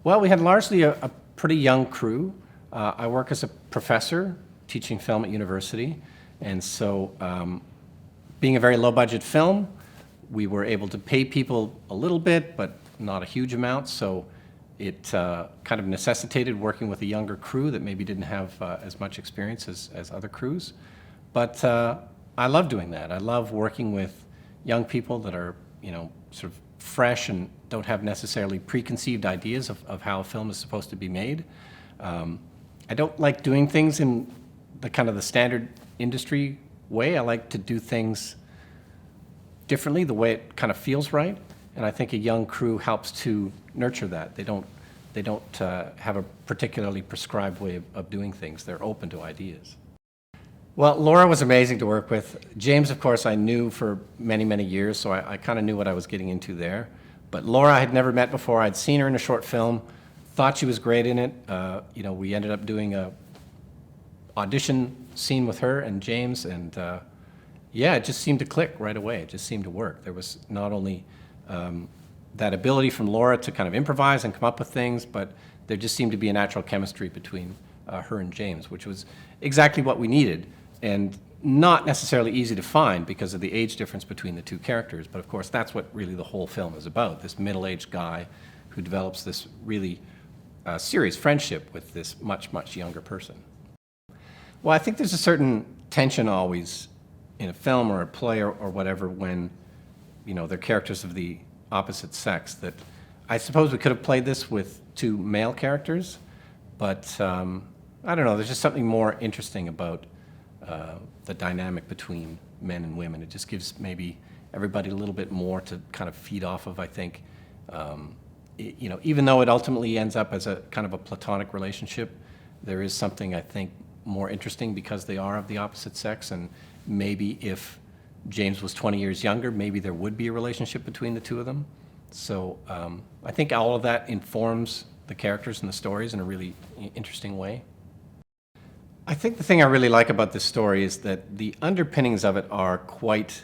Well, we had largely a pretty young crew. I work as a professor teaching film at university, and so being a very low-budget film, we were able to pay people a little bit, but not a huge amount, so it kind of necessitated working with a younger crew that maybe didn't have as much experience as other crews. But I love doing that. I love working with young people that are, sort of fresh and don't have necessarily preconceived ideas of how a film is supposed to be made. I don't like doing things in the kind of the standard industry way. I like to do things differently, the way it kind of feels right. And I think a young crew helps to nurture that. They don't have a particularly prescribed way of doing things. They're open to ideas. Well, Laura was amazing to work with. James, of course, I knew for many, many years, so I kind of knew what I was getting into there. But Laura I had never met before. I'd seen her in a short film, thought she was great in it. We ended up doing a audition scene with her and James, and yeah, it just seemed to click right away. It just seemed to work. There was not only that ability from Laura to kind of improvise and come up with things, but there just seemed to be a natural chemistry between her and James, which was exactly what we needed, and not necessarily easy to find because of the age difference between the two characters. But of course, that's what really the whole film is about, this middle-aged guy who develops this really serious friendship with this much, much younger person. Well, I think there's a certain tension always in a film or a play or whatever when, they're characters of the opposite sex, that I suppose we could have played this with two male characters, but I don't know, there's just something more interesting about the dynamic between men and women. It just gives maybe everybody a little bit more to kind of feed off of, I think. Even though it ultimately ends up as a kind of a platonic relationship, there is something, I think, more interesting because they are of the opposite sex, and maybe if James was 20 years younger, maybe there would be a relationship between the two of them. So I think all of that informs the characters and the stories in a really interesting way. I think the thing I really like about this story is that the underpinnings of it are quite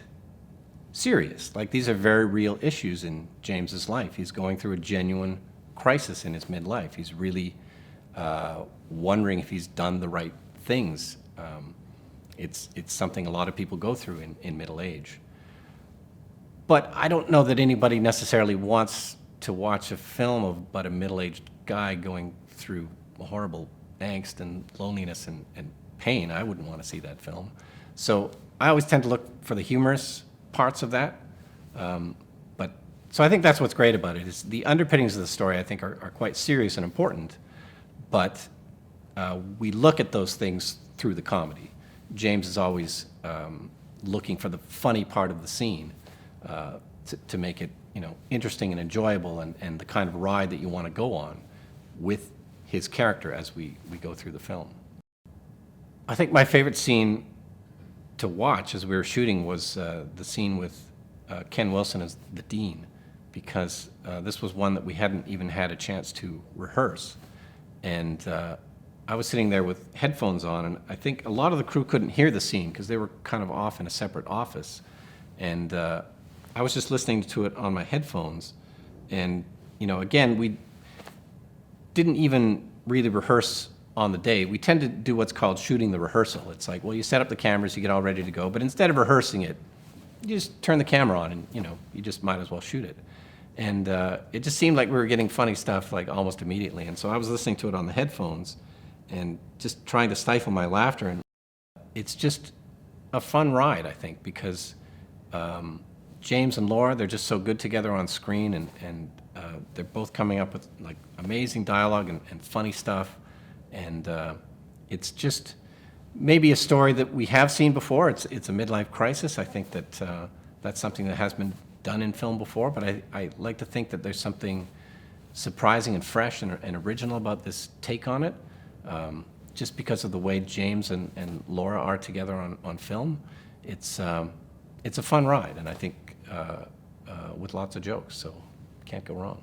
serious. Like, these are very real issues in James's life. He's going through a genuine crisis in his midlife. He's really wondering if he's done the right things. It's something a lot of people go through in middle age. But I don't know that anybody necessarily wants to watch a film about a middle-aged guy going through horrible angst and loneliness and pain. I wouldn't want to see that film. So I always tend to look for the humorous parts of that. So I think that's what's great about it, is the underpinnings of the story, I think, are quite serious and important, but we look at those things through the comedy. James is always looking for the funny part of the scene to make it, interesting and enjoyable, and the kind of ride that you want to go on with his character as we go through the film. I think my favorite scene to watch as we were shooting was the scene with Ken Wilson as the dean, because this was one that we hadn't even had a chance to rehearse. And I was sitting there with headphones on, and I think a lot of the crew couldn't hear the scene because they were kind of off in a separate office. And I was just listening to it on my headphones. And, again, we didn't even really rehearse on the day. We tend to do what's called shooting the rehearsal. It's like, well, you set up the cameras, you get all ready to go, but instead of rehearsing it, you just turn the camera on and, you just might as well shoot it. And it just seemed like we were getting funny stuff like almost immediately. And so I was listening to it on the headphones and just trying to stifle my laughter. And it's just a fun ride, I think, because James and Laura, they're just so good together on screen, and they're both coming up with like amazing dialogue and funny stuff. And it's just maybe a story that we have seen before. It's a midlife crisis. I think that that's something that has been done in film before, but I like to think that there's something surprising and fresh and original about this take on it, just because of the way James and Laura are together on film. It's a fun ride, and I think with lots of jokes, so can't go wrong.